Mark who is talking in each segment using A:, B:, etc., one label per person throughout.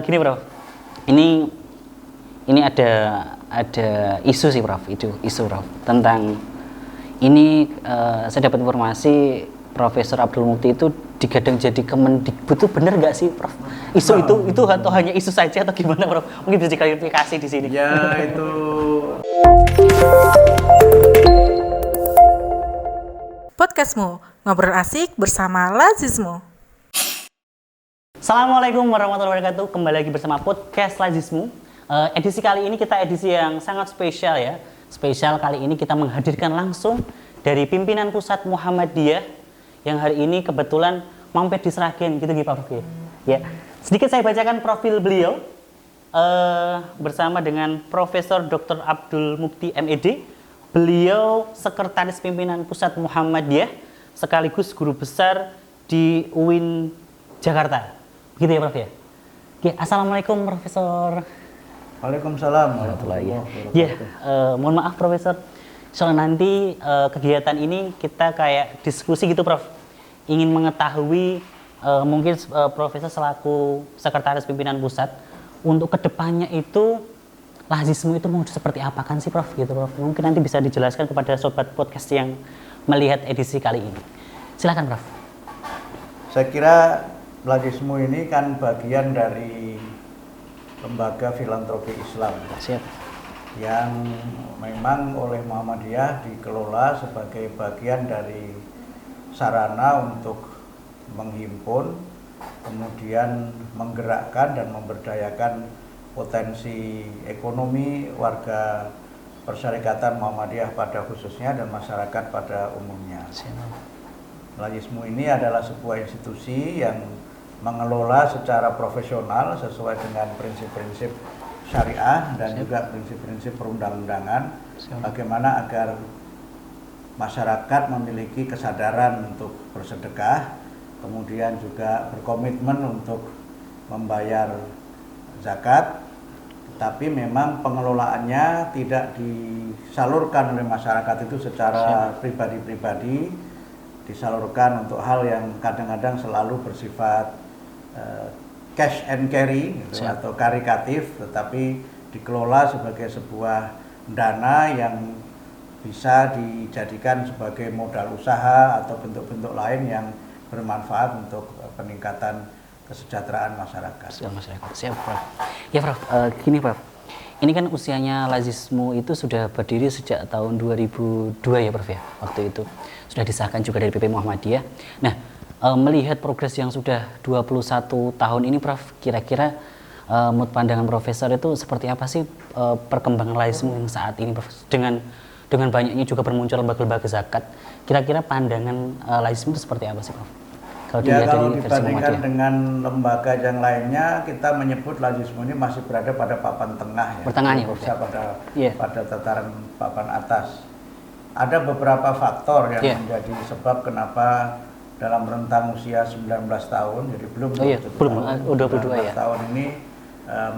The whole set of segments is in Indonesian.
A: Gini Prof, ini ada isu sih Prof, isu Prof tentang ini. Saya dapat informasi Profesor Abdul Mukti itu digadang jadi Kemendikbud, itu benar nggak sih Prof? Isu itu atau hanya isu saja atau gimana Prof? Mungkin bisa diklarifikasi di sini.
B: Ya itu.
C: Podcastmu, ngobrol asik bersama Lazismu.
A: Assalamualaikum warahmatullahi wabarakatuh. Kembali lagi bersama podcast Lazismu. Edisi kali ini kita edisi yang sangat spesial ya. Spesial kali ini kita menghadirkan langsung dari pimpinan pusat Muhammadiyah yang hari ini kebetulan mampir di Sragen gitu Pak Prof. Ya. Sedikit saya bacakan profil beliau bersama dengan Profesor Dr. Abdul Mukti MED. Beliau sekretaris pimpinan pusat Muhammadiyah sekaligus guru besar di UIN Jakarta. Gitu ya Prof ya. Oke, assalamualaikum Profesor.
B: Waalaikumsalam warahmatullahi wabarakatuh.
A: Ya, mohon maaf Profesor. Soalnya nanti kegiatan ini kita kayak diskusi gitu Prof. Ingin mengetahui mungkin Profesor selaku sekretaris pimpinan pusat untuk kedepannya itu Lazismu itu mau seperti apa kan sih Prof gitu Prof. Mungkin nanti bisa dijelaskan kepada sobat podcast yang melihat edisi kali ini. Silakan Prof.
B: Saya kira Lazismu ini kan bagian dari lembaga filantropi Islam.
A: Siap.
B: Yang memang oleh Muhammadiyah dikelola sebagai bagian dari sarana untuk menghimpun, kemudian menggerakkan dan memberdayakan potensi ekonomi warga Persyarikatan Muhammadiyah pada khususnya dan masyarakat pada umumnya. Lazismu ini adalah sebuah institusi yang mengelola secara profesional sesuai dengan prinsip-prinsip syariah dan juga prinsip-prinsip perundang-undangan, bagaimana agar masyarakat memiliki kesadaran untuk bersedekah, kemudian juga berkomitmen untuk membayar zakat, tapi memang pengelolaannya tidak disalurkan oleh masyarakat itu secara pribadi-pribadi, disalurkan untuk hal yang kadang-kadang selalu bersifat cash and carry gitu, atau karitatif, tetapi dikelola sebagai sebuah dana yang bisa dijadikan sebagai modal usaha atau bentuk-bentuk lain yang bermanfaat untuk peningkatan kesejahteraan masyarakat.
A: Siap Prof. Ya Prof, gini Prof. Ini kan usianya Lazismu itu sudah berdiri sejak tahun 2002 ya Prof ya. Waktu itu sudah disahkan juga dari PP Muhammadiyah. Nah, melihat progres yang sudah 21 tahun ini Prof, kira-kira menurut pandangan Profesor itu seperti apa sih perkembangan Lazismu yang saat ini Prof? Dengan banyaknya juga bermuncul lembaga-lembaga zakat, kira-kira pandangan Lazismu itu seperti apa sih Prof?
B: Kalau dibandingkan dengan lembaga yang lainnya, kita menyebut Lazismu ini masih berada pada papan tengah ya.
A: Pertengahan ya,
B: pada tataran papan atas. Ada beberapa faktor yang menjadi sebab kenapa dalam rentang usia 19 tahun, jadi belum
A: 22 ya.
B: Tahun ini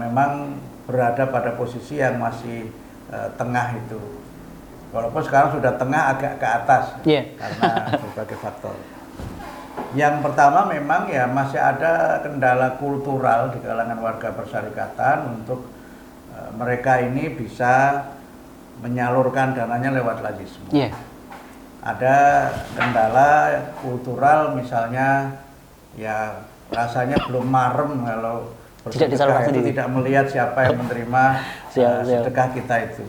B: memang berada pada posisi yang masih tengah itu. Walaupun sekarang sudah tengah agak ke atas karena berbagai faktor. Yang pertama memang ya masih ada kendala kultural di kalangan warga persyarikatan untuk mereka ini bisa menyalurkan dananya lewat Lazismu. Ada kendala kultural misalnya ya rasanya belum marem kalau bersedekah itu tidak melihat siapa yang menerima sedekah kita itu.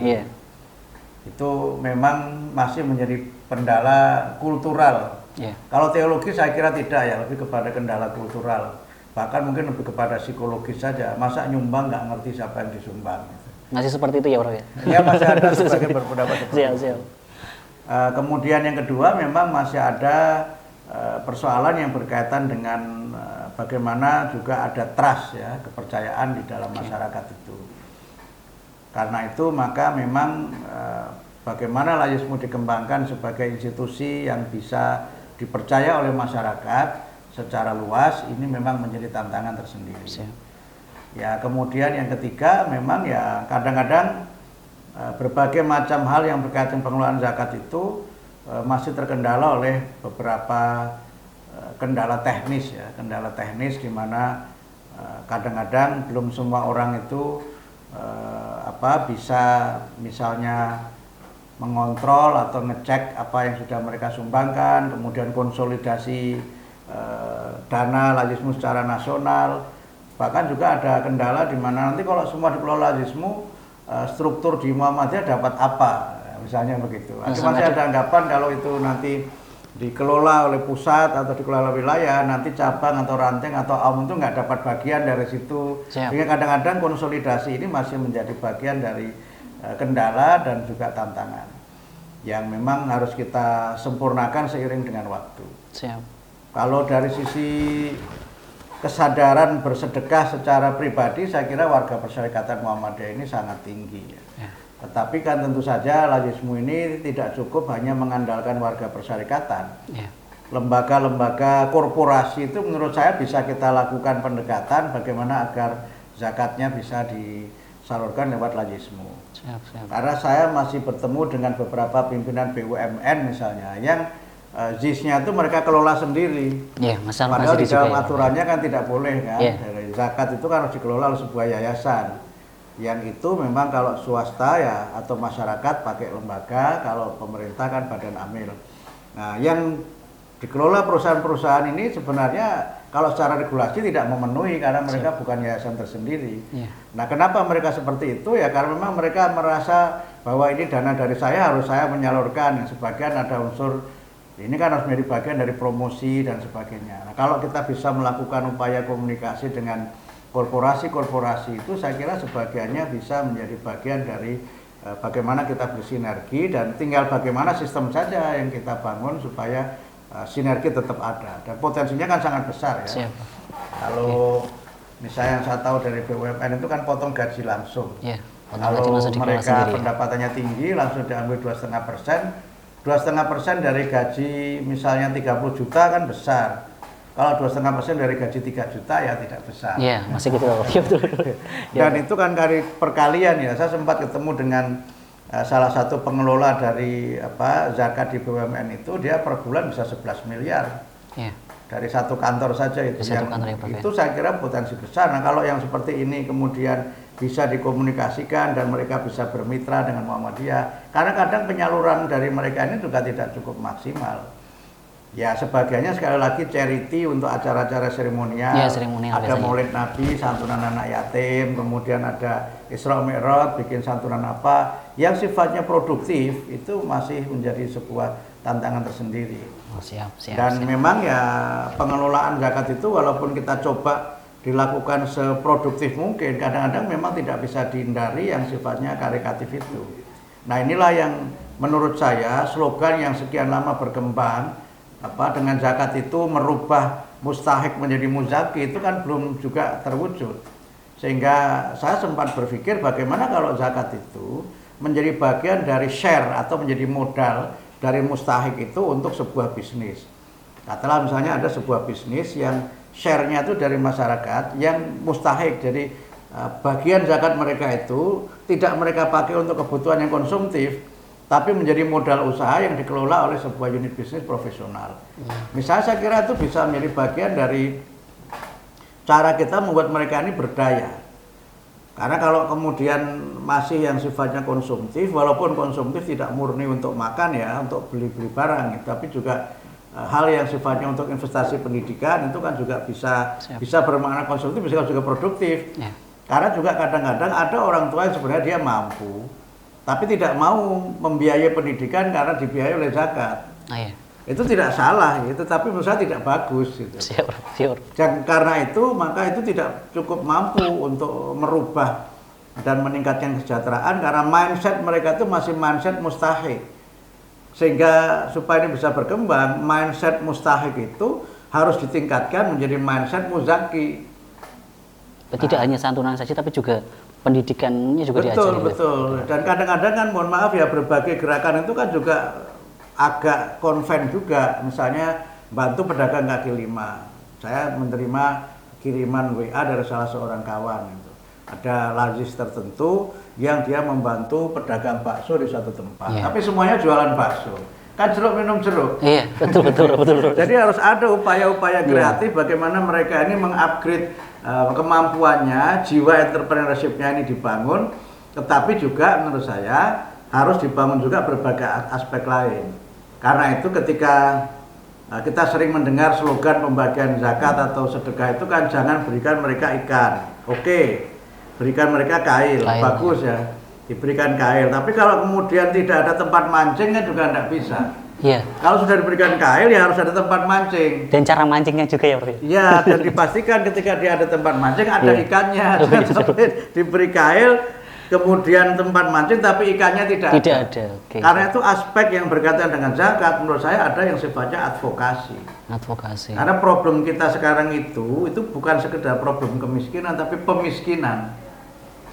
B: Itu memang masih menjadi kendala kultural. Kalau teologi saya kira tidak ya, lebih kepada kendala kultural. Bahkan mungkin lebih kepada psikologis saja. Masa nyumbang nggak ngerti siapa yang disumbang.
A: Masih seperti itu ya Prof ya?
B: Ya masih ada sebagai berpendapat seperti itu. Kemudian yang kedua memang masih ada persoalan yang berkaitan dengan bagaimana juga ada trust ya, kepercayaan di dalam masyarakat itu. Karena itu maka memang bagaimana Lazismu dikembangkan sebagai institusi yang bisa dipercaya oleh masyarakat secara luas, ini memang menjadi tantangan tersendiri. Ya, kemudian yang ketiga memang ya kadang-kadang berbagai macam hal yang berkaitan pengelolaan zakat itu masih terkendala oleh beberapa kendala teknis ya, kendala teknis di mana kadang-kadang belum semua orang itu bisa misalnya mengontrol atau ngecek apa yang sudah mereka sumbangkan, kemudian konsolidasi dana Lazismu secara nasional. Bahkan juga ada kendala di mana nanti kalau semua dikelola Lazismu, struktur di Muhammadiyah dapat apa, misalnya begitu. Masih ada anggapan kalau itu nanti dikelola oleh pusat atau dikelola wilayah, nanti cabang atau ranting atau aum itu nggak dapat bagian dari situ. Sehingga kadang-kadang konsolidasi ini masih menjadi bagian dari kendala dan juga tantangan yang memang harus kita sempurnakan seiring dengan waktu.
A: Siap.
B: Kalau dari sisi kesadaran bersedekah secara pribadi, saya kira warga Persyarikatan Muhammadiyah ini sangat tinggi. Ya. Tetapi kan tentu saja Lazismu ini tidak cukup hanya mengandalkan warga persyarikatan. Ya. Lembaga-lembaga korporasi itu menurut saya bisa kita lakukan pendekatan bagaimana agar zakatnya bisa disalurkan lewat Lazismu. Siap. Karena saya masih bertemu dengan beberapa pimpinan BUMN misalnya yang ZIS-nya itu mereka kelola sendiri.
A: Yeah,
B: padahal di dalam aturannya kan tidak boleh kan. Yeah. Dari zakat itu kan harus dikelola oleh sebuah yayasan. Yang itu memang kalau swasta ya atau masyarakat pakai lembaga, kalau pemerintah kan badan amil. Nah, yang dikelola perusahaan-perusahaan ini sebenarnya kalau secara regulasi tidak memenuhi karena mereka bukan yayasan tersendiri. Yeah. Nah, kenapa mereka seperti itu? Ya karena memang mereka merasa bahwa ini dana dari saya harus saya menyalurkan. Sebagian ada unsur ini kan harus menjadi bagian dari promosi dan sebagainya. Nah, kalau kita bisa melakukan upaya komunikasi dengan korporasi-korporasi itu, saya kira sebagiannya bisa menjadi bagian dari bagaimana kita bersinergi dan tinggal bagaimana sistem saja yang kita bangun supaya sinergi tetap ada. Dan potensinya kan sangat besar ya. Siap. Kalau misalnya yang saya tahu dari BUMN itu kan potong gaji langsung. Kalau mereka pendapatannya tinggi langsung diambil 2,5%. 2,5% dari gaji misalnya 30 juta kan besar. Kalau 2,5% dari gaji 3 juta ya tidak besar.
A: Iya, masih gitu.
B: Dan itu kan kali perkalian ya. Saya sempat ketemu dengan salah satu pengelola dari zakat di BUMN itu, dia per bulan bisa 11 miliar. Iya. Dari satu kantor saja itu. Itu saya kira potensi besar. Nah, kalau yang seperti ini kemudian bisa dikomunikasikan dan mereka bisa bermitra dengan Muhammadiyah. Karena kadang penyaluran dari mereka ini juga tidak cukup maksimal. Ya sebagiannya sekali lagi charity untuk acara-acara seremonial.
A: Ya, seremonial
B: ada Maulid Nabi, santunan anak yatim, kemudian ada Isra Mi'raj, bikin santunan apa. Yang sifatnya produktif itu masih menjadi sebuah tantangan tersendiri.
A: Siap.
B: Dan memang ya pengelolaan zakat itu walaupun kita coba dilakukan seproduktif mungkin, kadang-kadang memang tidak bisa dihindari yang sifatnya karitatif itu. Nah inilah yang menurut saya slogan yang sekian lama berkembang, dengan zakat itu merubah mustahik menjadi muzaki, itu kan belum juga terwujud. Sehingga saya sempat berpikir bagaimana kalau zakat itu menjadi bagian dari share atau menjadi modal dari mustahik itu untuk sebuah bisnis. Katakanlah misalnya ada sebuah bisnis yang share-nya itu dari masyarakat yang mustahik, jadi bagian zakat mereka itu tidak mereka pakai untuk kebutuhan yang konsumtif, tapi menjadi modal usaha yang dikelola oleh sebuah unit bisnis profesional. Misalnya saya kira itu bisa menjadi bagian dari cara kita membuat mereka ini berdaya. Karena kalau kemudian masih yang sifatnya konsumtif, walaupun konsumtif tidak murni untuk makan ya, untuk beli-beli barang, tapi juga hal yang sifatnya untuk investasi pendidikan itu kan juga bisa bermakna konsumtif, bisa juga produktif. Ya. Karena juga kadang-kadang ada orang tua yang sebenarnya dia mampu, tapi tidak mau membiayai pendidikan karena dibiayai oleh zakat. Ya. Itu tidak salah, tapi menurut saya tidak bagus. Gitu.
A: Sure.
B: Dan karena itu maka itu tidak cukup mampu untuk merubah dan meningkatkan kesejahteraan karena mindset mereka itu masih mindset mustahik. Sehingga supaya ini bisa berkembang, mindset mustahik itu harus ditingkatkan menjadi mindset muzaki.
A: Tidak hanya santunan saja, tapi juga pendidikannya juga diajari.
B: Betul. Dan kadang-kadang kan mohon maaf ya, berbagai gerakan itu kan juga agak konven juga. Misalnya bantu pedagang kaki lima. Saya menerima kiriman WA dari salah seorang kawan. Ada lazis tertentu yang dia membantu pedagang bakso di suatu tempat. Tapi semuanya jualan bakso. Kan jeruk minum jeruk.
A: Iya, betul.
B: Jadi harus ada upaya-upaya kreatif bagaimana mereka ini mengupgrade kemampuannya, jiwa entrepreneurship-nya ini dibangun, tetapi juga menurut saya harus dibangun juga berbagai aspek lain. Karena itu ketika kita sering mendengar slogan pembagian zakat atau sedekah itu kan jangan berikan mereka ikan. Oke, berikan mereka kail, bagus ya, diberikan kail. Tapi kalau kemudian tidak ada tempat mancing kan juga tidak bisa.
A: Iya.
B: Kalau sudah diberikan kail ya harus ada tempat mancing.
A: Dan cara mancingnya juga ya, Prof.
B: Iya, dan dipastikan ketika dia ada tempat mancing ada ikannya. Jangan sampai diberi kail kemudian tempat mancing tapi ikannya tidak ada.
A: Okay.
B: Karena itu aspek yang berkaitan dengan zakat menurut saya ada yang sifatnya advokasi. Karena problem kita sekarang itu bukan sekedar problem kemiskinan tapi pemiskinan.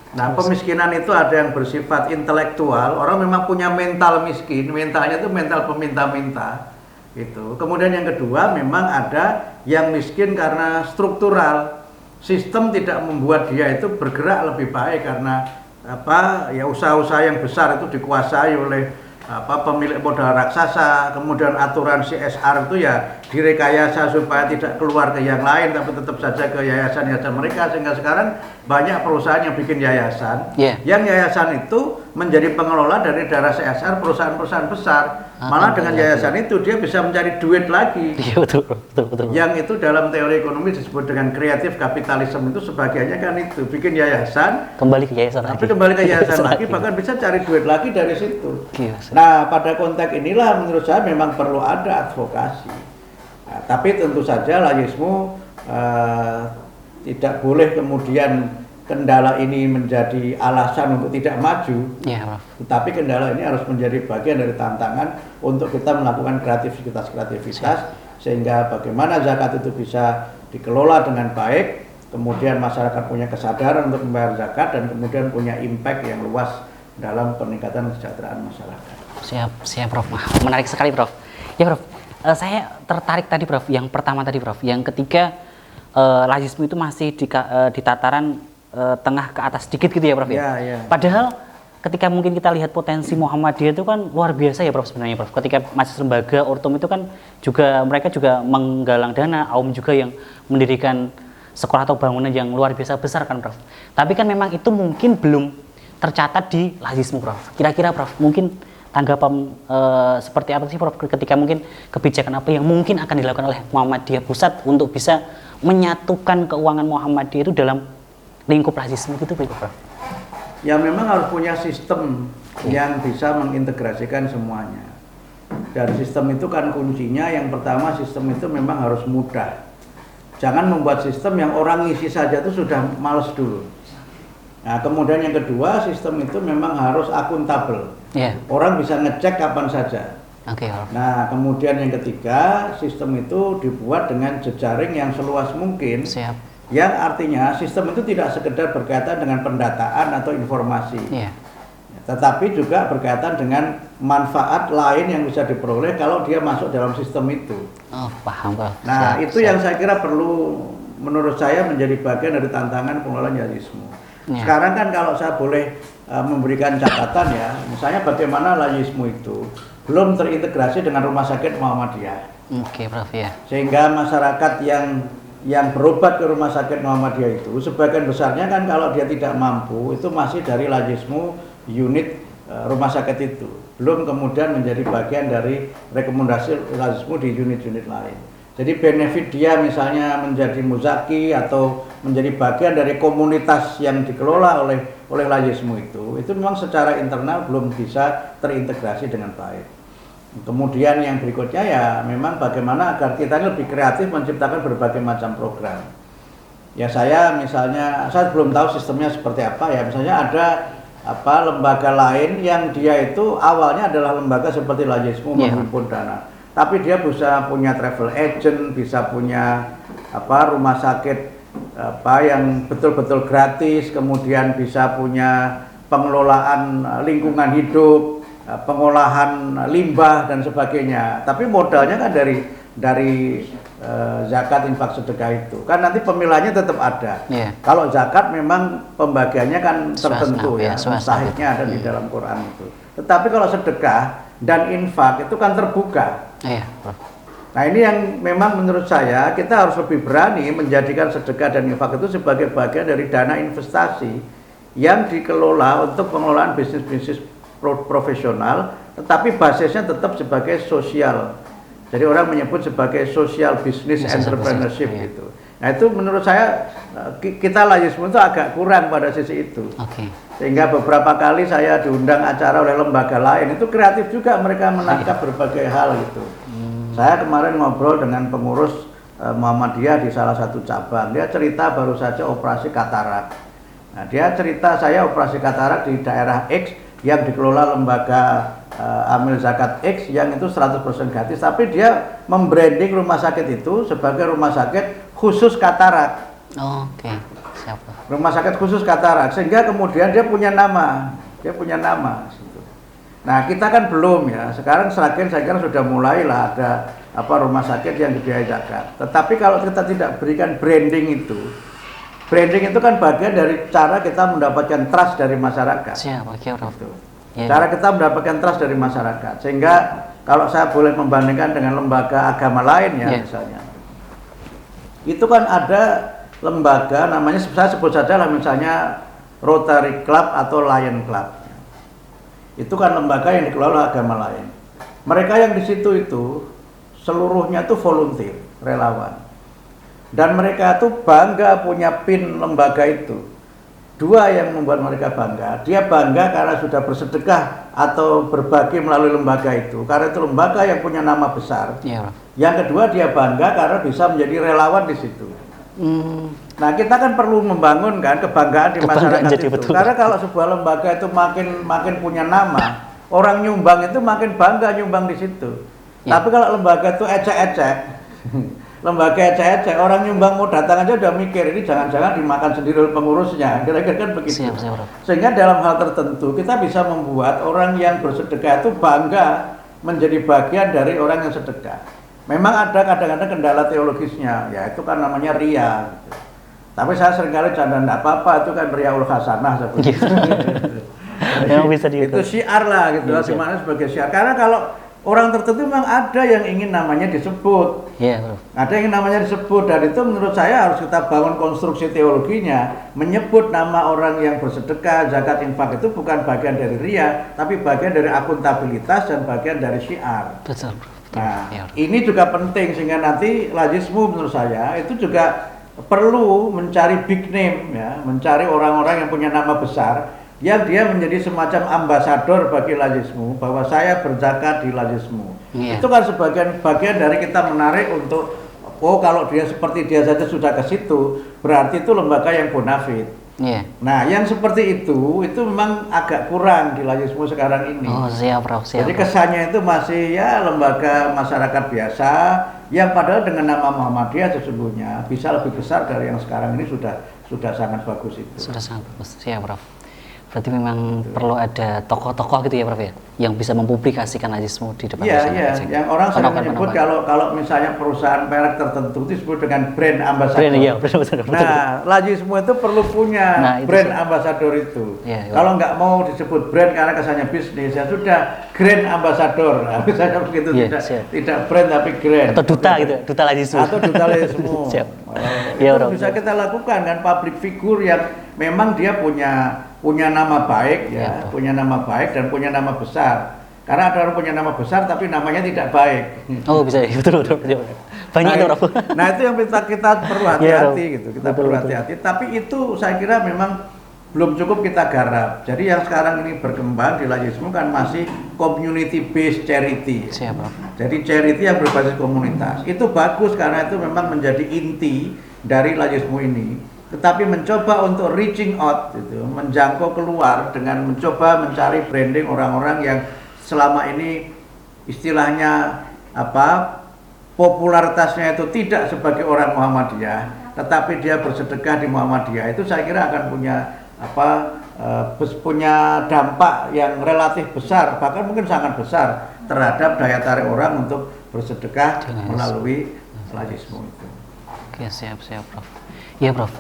B: Nah, pemiskinan itu ada yang bersifat intelektual, orang memang punya mental miskin, mentalnya itu mental peminta-minta gitu. Kemudian yang kedua memang ada yang miskin karena struktural, sistem tidak membuat dia itu bergerak lebih baik karena usaha-usaha yang besar itu dikuasai oleh pemilik modal raksasa, kemudian aturan CSR itu ya direkayasa supaya tidak keluar ke yang lain tapi tetap saja ke yayasan-yayasan mereka, sehingga sekarang banyak perusahaan yang bikin yayasan, yang yayasan itu menjadi pengelola dari dana CSR perusahaan-perusahaan besar, malah dengan yayasan itu dia bisa mencari duit lagi.
A: Betul.
B: Yang itu dalam teori ekonomi disebut dengan kreatif kapitalisme, itu sebagiannya kan itu bikin yayasan,
A: kembali ke yayasan
B: lagi, bahkan bisa cari duit lagi dari situ. Nah, pada konteks inilah menurut saya memang perlu ada advokasi. Nah, tapi tentu saja laizisme tidak boleh kemudian kendala ini menjadi alasan untuk tidak maju. Tetapi kendala ini harus menjadi bagian dari tantangan untuk kita melakukan kreativitas sehingga bagaimana zakat itu bisa dikelola dengan baik, kemudian masyarakat punya kesadaran untuk membayar zakat dan kemudian punya impact yang luas dalam peningkatan kesejahteraan masyarakat.
A: Siap Prof. Menarik sekali Prof. Ya Prof, saya tertarik tadi Prof, yang pertama tadi Prof, yang ketiga laizisme itu masih di tataran tengah ke atas sedikit gitu ya Prof ya. Padahal ketika mungkin kita lihat potensi Muhammadiyah itu kan luar biasa ya Prof sebenarnya Prof. Ketika masih lembaga Ortum itu kan juga mereka juga menggalang dana, Aum juga yang mendirikan sekolah atau bangunan yang luar biasa besar kan Prof. Tapi kan memang itu mungkin belum tercatat di laizisme Prof. Kira-kira Prof mungkin tanggapan seperti apa sih Prof ketika mungkin kebijakan apa yang mungkin akan dilakukan oleh Muhammadiyah Pusat untuk bisa menyatukan keuangan Muhammadiyah itu dalam lingkup laizisme gitu Prof?
B: Ya memang harus punya sistem yang bisa mengintegrasikan semuanya. Dan sistem itu kan kuncinya yang pertama, sistem itu memang harus mudah. Jangan membuat sistem yang orang ngisi saja itu sudah males dulu. Nah, kemudian yang kedua, sistem itu memang harus akuntabel. Orang bisa ngecek kapan saja. Nah, kemudian yang ketiga, sistem itu dibuat dengan jejaring yang seluas mungkin. Yang artinya sistem itu tidak sekedar berkaitan dengan pendataan atau informasi, tetapi juga berkaitan dengan manfaat lain yang bisa diperoleh kalau dia masuk dalam sistem itu.
A: Paham Prof.
B: Nah, itu yang saya kira perlu menurut saya menjadi bagian dari tantangan pengelolaan laizisme. Sekarang kan kalau saya boleh memberikan catatan ya, misalnya bagaimana laizisme itu belum terintegrasi dengan rumah sakit Muhammadiyah.
A: Prof ya.
B: Sehingga masyarakat yang berobat ke rumah sakit Muhammadiyah itu sebagian besarnya kan kalau dia tidak mampu itu masih dari laizisme unit rumah sakit itu, belum kemudian menjadi bagian dari rekomendasi laizisme di unit-unit lain. Jadi benefit dia misalnya menjadi muzaki atau menjadi bagian dari komunitas yang dikelola oleh laizisme itu memang secara internal belum bisa terintegrasi dengan baik. Kemudian yang berikutnya ya memang bagaimana agar kita ini lebih kreatif menciptakan berbagai macam program. Ya saya belum tahu sistemnya seperti apa ya. Misalnya ada lembaga lain yang dia itu awalnya adalah lembaga seperti laizisme menghimpun dana. Tapi dia bisa punya travel agent, bisa punya rumah sakit yang betul-betul gratis, kemudian bisa punya pengelolaan lingkungan hidup, pengolahan limbah dan sebagainya. Tapi modalnya kan dari zakat, infak, sedekah itu. Kan nanti pemilahannya tetap ada. Kalau zakat memang pembagiannya kan tertentu mustahiknya ada di dalam Quran itu. Tetapi kalau sedekah dan infak itu kan terbuka. Nah ini yang memang menurut saya kita harus lebih berani menjadikan sedekah dan infak itu sebagai bagian dari dana investasi yang dikelola untuk pengelolaan bisnis-bisnis profesional, tetapi basisnya tetap sebagai sosial. Jadi orang menyebut sebagai social business entrepreneurship gitu. Nah itu menurut saya kita Lazismu itu agak kurang pada sisi itu. Sehingga beberapa kali saya diundang acara oleh lembaga lain, itu kreatif juga mereka menangkap berbagai hal gitu. Saya kemarin ngobrol dengan pengurus Muhammadiyah di salah satu cabang. Dia cerita baru saja operasi katarak. Nah, dia cerita saya operasi katarak di daerah X yang dikelola lembaga Amil Zakat X yang itu 100% gratis, tapi dia membranding rumah sakit itu sebagai rumah sakit khusus katarak.
A: Siapa?
B: Rumah sakit khusus katarak, sehingga kemudian dia punya nama. Nah kita kan belum ya, sekarang Sragen saya kira sudah mulailah ada rumah sakit yang dibiayai zakat. Tetapi kalau kita tidak berikan branding itu kan bagian dari cara kita mendapatkan trust dari masyarakat. Cara kita mendapatkan trust dari masyarakat. Sehingga kalau saya boleh membandingkan dengan lembaga agama lain ya misalnya, itu kan ada lembaga namanya, saya sebut saja lah misalnya Rotary Club atau Lion Club. Itu kan lembaga yang dikelola agama lain. Mereka yang di situ itu seluruhnya itu volunteer, relawan. Dan mereka itu bangga punya PIN lembaga itu. Dua yang membuat mereka bangga. Dia bangga karena sudah bersedekah atau berbagi melalui lembaga itu. Karena itu lembaga yang punya nama besar. Yang kedua dia bangga karena bisa menjadi relawan di situ. Nah kita kan perlu membangun kan kebanggaan di masyarakat itu. Betul. Karena kalau sebuah lembaga itu makin punya nama, orang nyumbang itu makin bangga nyumbang di situ. Tapi kalau lembaga itu ecek-ecek, orang nyumbang mau datang aja udah mikir ini jangan-jangan dimakan sendiri oleh pengurusnya, kira-kira kan begitu. Sehingga dalam hal tertentu kita bisa membuat orang yang bersedekah itu bangga menjadi bagian dari orang yang sedekah. Memang ada kadang-kadang kendala teologisnya, ya itu kan namanya ria. Gitu. Tapi saya seringkali canda, enggak apa-apa, itu kan riaul hasanah seperti itu. Itu syiar lah gitu, dimana sebagai syiar. Karena kalau orang tertentu memang ada yang ingin namanya disebut. Ada yang namanya disebut, dan itu menurut saya harus kita bangun konstruksi teologinya. Menyebut nama orang yang bersedekah, zakat, infak itu bukan bagian dari ria, tapi bagian dari akuntabilitas dan bagian dari syiar.
A: Betul.
B: Nah, ini juga penting sehingga nanti Lazismu menurut saya itu juga perlu mencari big name ya, mencari orang-orang yang punya nama besar yang dia menjadi semacam ambasador bagi Lazismu bahwa saya berzakat di Lazismu. Itu kan bagian dari kita menarik untuk kalau dia seperti dia saja sudah ke situ, berarti itu lembaga yang bonafit. Nah, yang seperti itu memang agak kurang di Lazismu sekarang ini.
A: Siap.
B: Jadi kesannya itu masih ya lembaga masyarakat biasa yang padahal dengan nama Muhammadiyah sesungguhnya bisa lebih besar dari yang sekarang ini sudah sangat bagus itu.
A: Sudah sangat bagus. Siap, Prof. Berarti memang perlu ada tokoh-tokoh gitu ya, Prof ya, yang bisa mempublikasikan Lazismu di depan masyarakat.
B: Yang orang sering menyebut kalau misalnya perusahaan merek tertentu disebut dengan brand ambassador. Nah, Lazismu itu perlu punya brand ambassador itu. Kalau nggak mau disebut brand karena kesannya bisnis, ya sudah grand ambassador. Nah, misalnya begitu, tidak brand tapi grand.
A: Atau duta gitu, duta Lazismu.
B: Atau duta Lazismu. Itu bisa kita lakukan kan, public figure yang memang dia punya nama baik punya nama baik dan punya nama besar. Karena ada orang punya nama besar tapi namanya tidak baik.
A: Bisa ya, betul. Banyak itu, Prof.
B: Nah, itu yang kita perlu hati-hati gitu. Kita perlu hati-hati. Tapi itu saya kira memang belum cukup kita garap. Jadi yang sekarang ini berkembang di Lazismu kan masih community based charity. Jadi charity yang berbasis komunitas. Itu bagus karena itu memang menjadi inti dari Lazismu ini. Tetapi mencoba untuk reaching out gitu, menjangkau keluar dengan mencoba mencari branding orang-orang yang selama ini istilahnya popularitasnya itu tidak sebagai orang Muhammadiyah, tetapi dia bersedekah di Muhammadiyah, itu saya kira akan punya dampak yang relatif besar, bahkan mungkin sangat besar terhadap daya tarik orang untuk bersedekah melalui Lazismu itu.
A: Siap, Prof. Ya, Prof.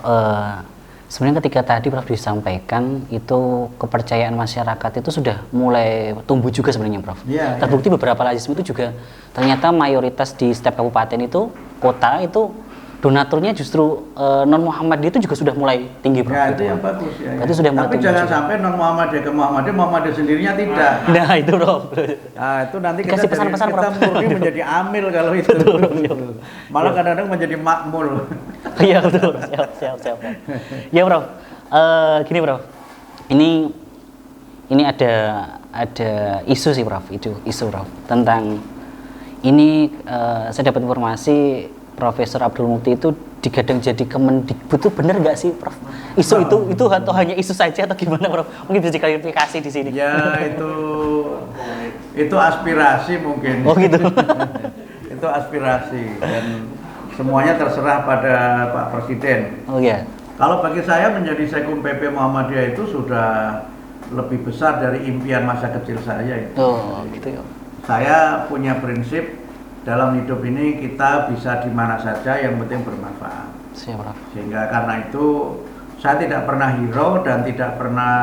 A: Sebenarnya ketika tadi Prof disampaikan itu kepercayaan masyarakat itu sudah mulai tumbuh juga sebenarnya Prof. Terbukti beberapa lazisme itu juga ternyata mayoritas di setiap kabupaten itu, kota itu donaturnya justru non Muhammadiyah itu juga sudah mulai tinggi Prof.
B: Ya itu yang bagus ya.
A: Berarti sudah mulai
B: tapi jangan juga. Sampai non Muhammadiyah ke Muhammadiyah sendirinya tidak.
A: Nah itu Prof.
B: Nah itu nanti
A: dikasih pesan-pesan
B: kita murni menjadi amil kalau itu. Malah kadang-kadang menjadi makmul.
A: Iya betul, siap. Ya Prof, gini Prof, ini ada isu sih Prof, isu Prof tentang ini saya dapat informasi Profesor Abdul Mukti itu digadang jadi Kemendikbud, itu benar nggak sih Prof? Isu itu atau hanya isu saja atau gimana Prof? Mungkin bisa diklarifikasi di sini.
B: Ya itu aspirasi mungkin.
A: Oh gitu.
B: Itu aspirasi dan semuanya terserah pada Pak Presiden.
A: Oh iya.
B: Kalau bagi saya menjadi Sekum PP Muhammadiyah itu sudah lebih besar dari impian masa kecil saya itu.
A: Oh gitu ya.
B: Saya punya prinsip dalam hidup ini kita bisa di mana saja yang penting bermanfaat.
A: Siap, Prof.
B: Sehingga karena itu saya tidak pernah hero dan tidak pernah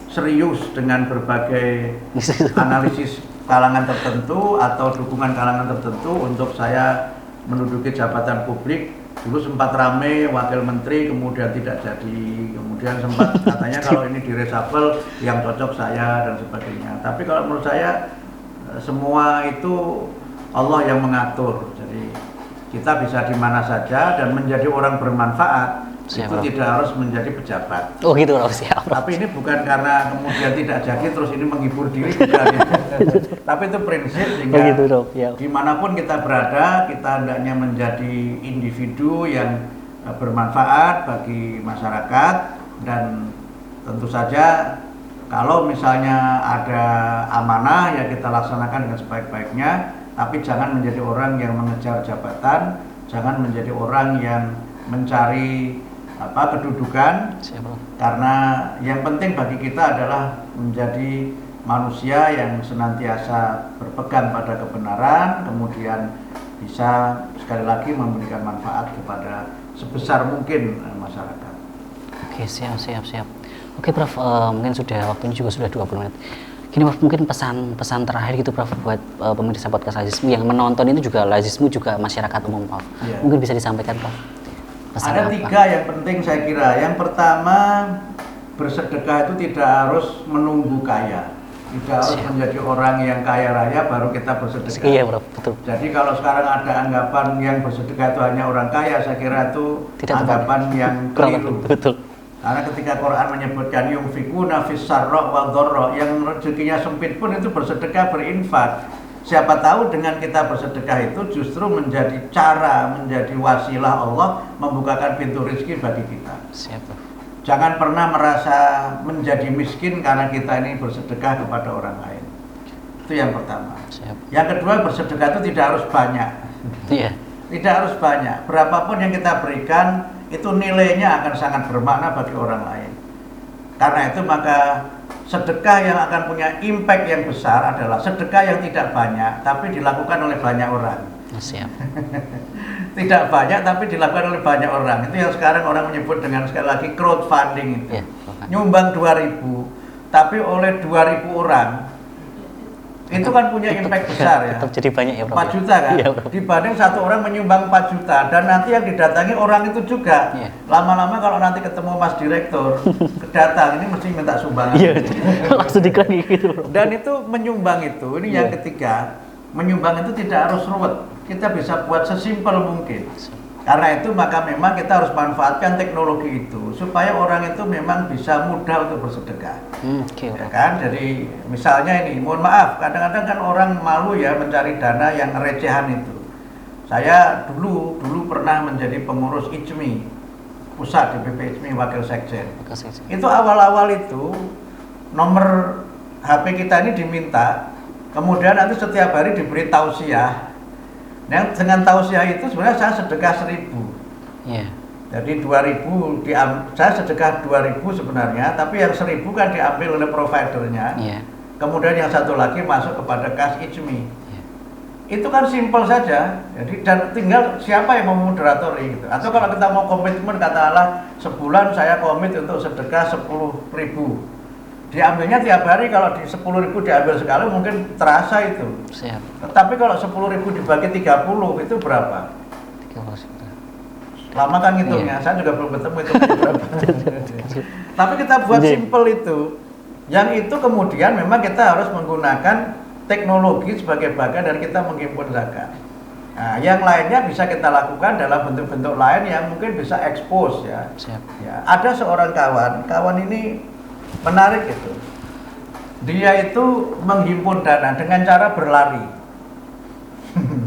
B: serius dengan berbagai analisis kalangan tertentu atau dukungan kalangan tertentu untuk saya menduduki jabatan publik. Dulu sempat rame wakil menteri, kemudian tidak jadi, kemudian sempat katanya kalau ini diresapel yang cocok saya dan sebagainya. Tapi kalau menurut saya semua itu Allah yang mengatur. Jadi kita bisa di mana saja dan menjadi orang bermanfaat. Siap, itu tidak harus menjadi pejabat.
A: Oh gitu Prof, siap.
B: Tapi ini bukan karena kemudian tidak jadi terus ini menghibur diri bukan. Tapi itu prinsip sehingga
A: gitu, ya.
B: Dimanapun kita berada kita hendaknya menjadi individu yang bermanfaat bagi masyarakat dan tentu saja kalau misalnya ada amanah ya kita laksanakan dengan sebaik-baiknya. Tapi jangan menjadi orang yang mengejar jabatan, jangan menjadi orang yang mencari kedudukan. Karena yang penting bagi kita adalah menjadi manusia yang senantiasa berpegang pada kebenaran, kemudian bisa sekali lagi memberikan manfaat kepada sebesar mungkin masyarakat.
A: Oke, siap. Oke Prof, mungkin sudah waktunya juga sudah 20 menit. Gini Prof, mungkin pesan terakhir gitu Prof buat pemirsa podcast Lazismu yang menonton itu juga Lazismu juga masyarakat umum Prof.
B: Ya.
A: Mungkin bisa disampaikan Prof.
B: Ada 3 yang penting saya kira. Yang pertama, bersedekah itu tidak harus menunggu kaya. Tidak harus menjadi orang yang kaya raya baru kita bersedekah.
A: Iya Prof, betul.
B: Jadi kalau sekarang ada anggapan yang bersedekah itu hanya orang kaya, saya kira itu tidak anggapan yang keliru.
A: Betul.
B: Karena ketika Quran menyebutkan yunfikuna fis sarra wa dharra, yang rezekinya sempit pun itu bersedekah, berinfak. Siapa tahu dengan kita bersedekah itu justru menjadi cara, menjadi wasilah Allah membukakan pintu rezeki bagi kita.
A: Siap.
B: Jangan pernah merasa menjadi miskin karena kita ini bersedekah kepada orang lain. Itu yang pertama.
A: Siap.
B: Yang kedua, bersedekah itu tidak harus banyak.
A: Iya.
B: Tidak harus banyak. Berapapun yang kita berikan itu nilainya akan sangat bermakna bagi orang lain. Karena itu maka sedekah yang akan punya impact yang besar adalah sedekah yang tidak banyak tapi dilakukan oleh banyak orang.
A: Siap.
B: Tidak banyak tapi dilakukan oleh banyak orang. Itu yang sekarang orang menyebut dengan sekali lagi crowdfunding itu. Nyumbang 2.000 tapi oleh 2.000 orang itu kan punya impact besar ya.
A: Tetap jadi banyak ya Prof.
B: 4 juta kan? Iya, dibanding satu orang menyumbang 4 juta dan nanti yang didatangi orang itu juga. Iya. Lama-lama kalau nanti ketemu Mas Direktur datang ini mesti minta sumbangan.
A: Iya. Langsung dikali gitu.
B: Dan itu menyumbang itu ini yang ketiga, menyumbang itu tidak harus ruwet. Kita bisa buat sesimpel mungkin. Karena itu maka memang kita harus manfaatkan teknologi itu supaya orang itu memang bisa mudah untuk bersedekah. Ya kan? Jadi misalnya ini, mohon maaf, kadang-kadang kan orang malu ya mencari dana yang recehan itu. Saya dulu pernah menjadi pengurus IJMI pusat DPP IJMI wakil sekjen. Itu awal-awal itu nomor HP kita ini diminta, kemudian nanti setiap hari diberi tausiah. Nah, dengan tausiah itu sebenarnya saya sedekah 1.000.
A: Yeah.
B: Jadi 2.000 saya sedekah 2.000 sebenarnya, tapi yang 1.000 kan diambil oleh providernya. Yeah. Kemudian yang satu lagi masuk kepada kas IJMI. Yeah. itu kan simpel saja. Jadi dan tinggal siapa yang mau moderatori gitu. Atau kalau kita mau komitmen katakanlah sebulan saya komit untuk sedekah 10.000. Diambilnya tiap hari, kalau di 10.000 diambil sekali mungkin terasa itu.
A: Siap.
B: Tetapi kalau 10.000 dibagi 30 itu berapa?
A: 30.
B: Lama kan ngitungnya, saya juga belum ketemu itu berapa. Tapi kita buat simpel itu. Yang itu kemudian memang kita harus menggunakan teknologi sebagai bagian dari kita menghimpun zakat. Nah, yang lainnya bisa kita lakukan dalam bentuk-bentuk lain yang mungkin bisa expose ya.
A: Siap.
B: Ya, ada seorang kawan ini menarik itu. Dia itu menghimpun dana dengan cara berlari.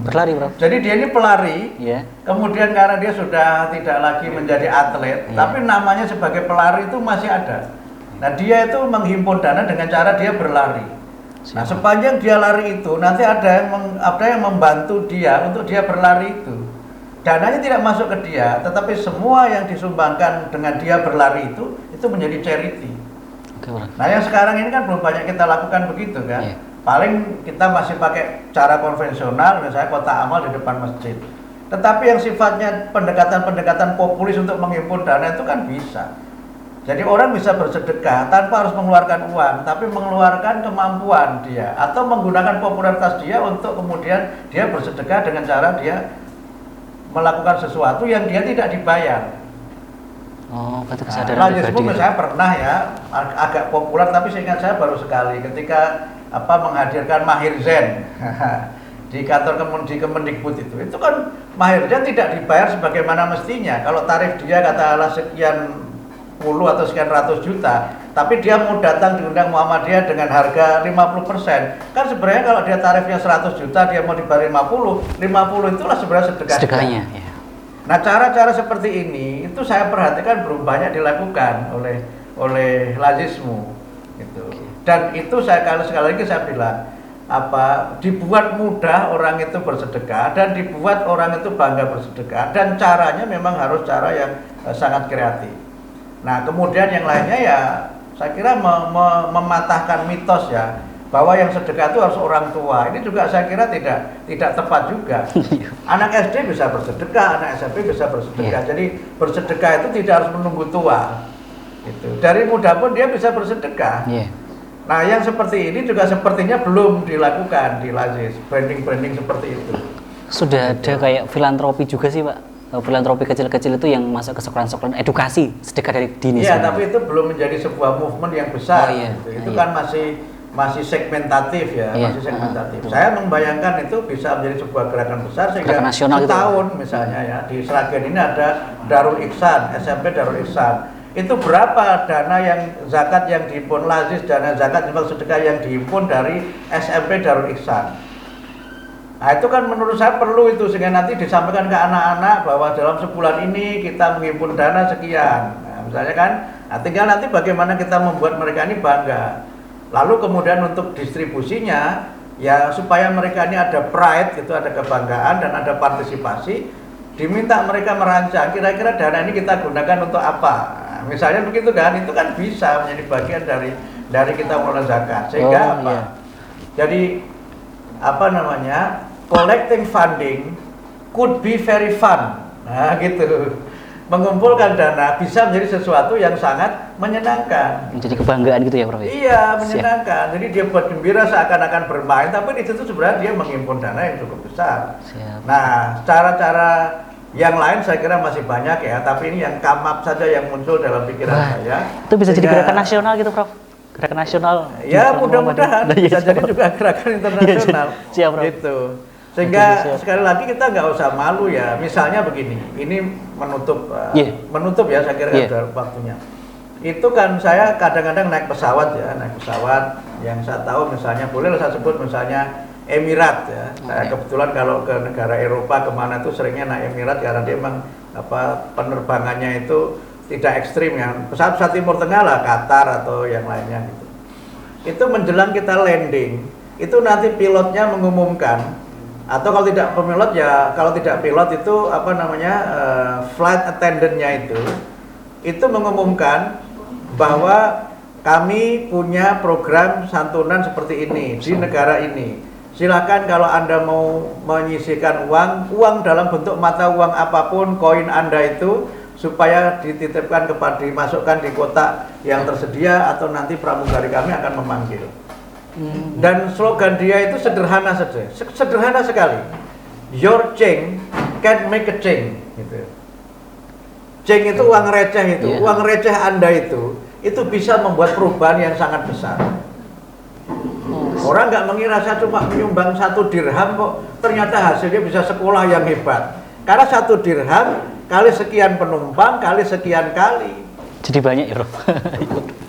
A: Berlari, Bro.
B: Jadi dia ini pelari.
A: Iya.
B: Kemudian karena dia sudah tidak lagi menjadi atlet, tapi namanya sebagai pelari itu masih ada. Nah, dia itu menghimpun dana dengan cara dia berlari. Nah, sepanjang dia lari itu nanti ada yang membantu dia untuk dia berlari itu. Dananya tidak masuk ke dia, tetapi semua yang disumbangkan dengan dia berlari itu menjadi charity. Nah, yang sekarang ini kan belum banyak kita lakukan begitu kan. Paling kita masih pakai cara konvensional, misalnya kotak amal di depan masjid. Tetapi yang sifatnya pendekatan-pendekatan populis untuk menghimpun dana itu kan bisa. Jadi orang bisa bersedekah tanpa harus mengeluarkan uang, tapi mengeluarkan kemampuan dia atau menggunakan popularitas dia untuk kemudian dia bersedekah dengan cara dia melakukan sesuatu yang dia tidak dibayar.
A: Oh, berarti kesadaran pribadi.
B: Lazismu saya pernah ya agak populer, tapi seingat saya baru sekali ketika menghadirkan Mahir Zen di kantor di Kemendikbud itu kan Mahir Zen tidak dibayar sebagaimana mestinya. Kalau tarif dia katakanlah sekian puluh atau sekian ratus juta, tapi dia mau datang diundang Muhammadiyah dengan harga 50%. Kan sebenarnya kalau dia tarifnya 100 juta, dia mau dibayar 50 itulah sebenarnya sedekahnya. Ya. Nah, cara-cara seperti ini itu saya perhatikan belum banyak dilakukan oleh lazismu gitu. Dan itu sekali lagi saya bilang dibuat mudah orang itu bersedekah dan dibuat orang itu bangga bersedekah, dan caranya memang harus cara yang sangat kreatif. Nah, kemudian yang lainnya ya saya kira mematahkan mitos ya bahwa yang sedekah itu harus orang tua. Ini juga saya kira tidak tepat juga. Anak SD bisa bersedekah, anak SMP bisa bersedekah. Jadi bersedekah itu tidak harus menunggu tua. Gitu. Dari muda pun dia bisa bersedekah. Nah, yang seperti ini juga sepertinya belum dilakukan di Lazis, branding seperti itu.
A: Sudah ada kayak filantropi juga sih, Pak. Filantropi kecil-kecil itu yang masuk ke sekolah-sekolah edukasi sedekah dari dini.
B: Iya, tapi itu belum menjadi sebuah movement yang besar. Itu kan masih segmentatif ya, masih segmentatif. Saya membayangkan itu bisa menjadi sebuah gerakan besar sehingga setahun gitu. Misalnya ya di Sragen ini ada Darul Ihsan, SMP Darul Ihsan. Itu berapa dana yang zakat yang dihimpun Lazis, dana zakat infak sedekah yang dihimpun dari SMP Darul Ihsan. Nah, itu kan menurut saya perlu itu sehingga nanti disampaikan ke anak-anak bahwa dalam sebulan ini kita menghimpun dana sekian. Nah, misalnya kan, tinggal nanti bagaimana kita membuat mereka ini bangga. Lalu kemudian untuk distribusinya ya supaya mereka ini ada pride, itu ada kebanggaan dan ada partisipasi, diminta mereka merancang kira-kira dana ini kita gunakan untuk apa. Nah, misalnya begitu kan, itu kan bisa menjadi bagian dari kita mengelola zakat. Sehingga Jadi collecting funding could be very fun. Nah, gitu. Mengumpulkan dana bisa menjadi sesuatu yang sangat menyenangkan.
A: Menjadi kebanggaan gitu ya, Prof?
B: Iya, menyenangkan. Jadi dia buat gembira seakan-akan bermain, tapi di situ sebenarnya dia menghimpun dana yang cukup besar.
A: Siap.
B: Nah, cara-cara yang lain saya kira masih banyak ya, tapi ini yang come up saja yang muncul dalam pikiran saya.
A: Itu bisa jadi gerakan nasional gitu, Prof? Gerakan nasional.
B: Ya, mudah-mudahan bisa jadi juga gerakan internasional.
A: Siap, Prof.
B: Gitu. Sehingga sekali lagi kita nggak usah malu ya. Misalnya begini, ini menutup ya saya kira sudah waktunya. Itu kan saya kadang-kadang naik pesawat yang saya tahu misalnya boleh saya sebut misalnya Emirat ya. Saya kebetulan kalau ke negara Eropa kemana tuh seringnya naik Emirat karena dia memang penerbangannya itu tidak ekstrim ya. Pesawat Timur Tengah lah, Qatar atau yang lainnya gitu. Itu menjelang kita landing, itu nanti pilotnya mengumumkan. Atau kalau tidak pilot ya, kalau tidak pilot itu flight attendant-nya itu mengumumkan bahwa kami punya program santunan seperti ini di negara ini. Silakan kalau Anda mau menyisihkan uang dalam bentuk mata uang apapun, koin Anda itu, supaya dititipkan dimasukkan di kotak yang tersedia atau nanti pramugari kami akan memanggil. Dan slogan dia itu sederhana saja, sederhana sekali. Your change can make a change. Gitu. Change itu uang receh itu, uang receh Anda itu bisa membuat perubahan yang sangat besar. Orang nggak mengira saya cuma menyumbang 1 dirham kok ternyata hasilnya bisa sekolah yang hebat. Karena 1 dirham kali sekian penumpang kali sekian kali.
A: Jadi banyak ya, Prof.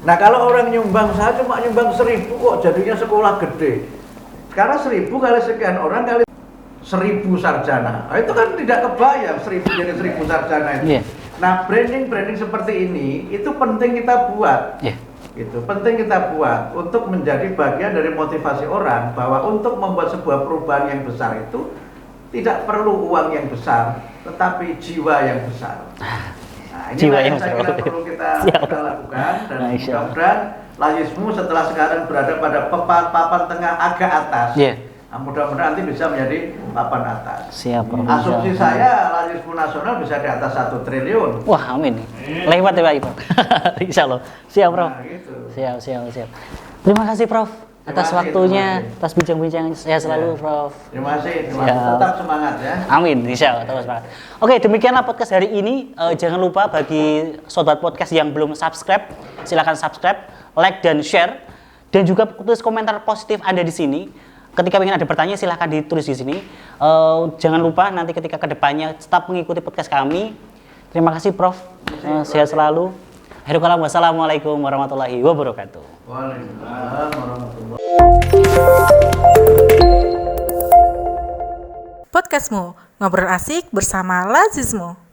B: Nah kalau orang nyumbang, saya cuma nyumbang 1.000 kok jadinya sekolah gede. Karena 1.000 kali sekian orang kali 1.000 sarjana. Nah, itu kan tidak kebayang 1.000 jadi 1.000 sarjana itu. Yeah. Nah branding seperti ini itu penting kita buat. Yeah. Itu penting kita buat untuk menjadi bagian dari motivasi orang bahwa untuk membuat sebuah perubahan yang besar itu tidak perlu uang yang besar, tetapi jiwa yang besar. Nah, ini yang saya kira perlu kita lakukan dan mudah-mudahan Lazismu setelah sekarang berada pada papan tengah agak atas. Nah, mudah-mudahan nanti bisa menjadi papan atas.
A: Siap, Prof.
B: Asumsi saya Lazismu nasional bisa di atas 1 triliun.
A: Wah, amin. Lewat ya Pak. Insya Allah. Siap, Prof.
B: Nah, gitu.
A: Siap. Terima kasih, Prof. Atas waktunya, atas bincang-bincang saya selalu, Prof.
B: Terima kasih. Tetap semangat ya.
A: Amin, insya Allah tetap semangat. Oke, demikianlah podcast hari ini. Jangan lupa bagi sobat podcast yang belum subscribe, silakan subscribe, like dan share, dan juga tulis komentar positif Anda di sini. Ketika ingin ada pertanyaan silahkan ditulis di sini. Jangan lupa nanti ketika kedepannya tetap mengikuti podcast kami. Terima kasih, Prof. Sehat selalu. Wassalamualaikum warahmatullahi wabarakatuh.
B: Waalaikumsalam warahmatullahi.
C: Podcastmu, ngobrol asik bersama Lazismu.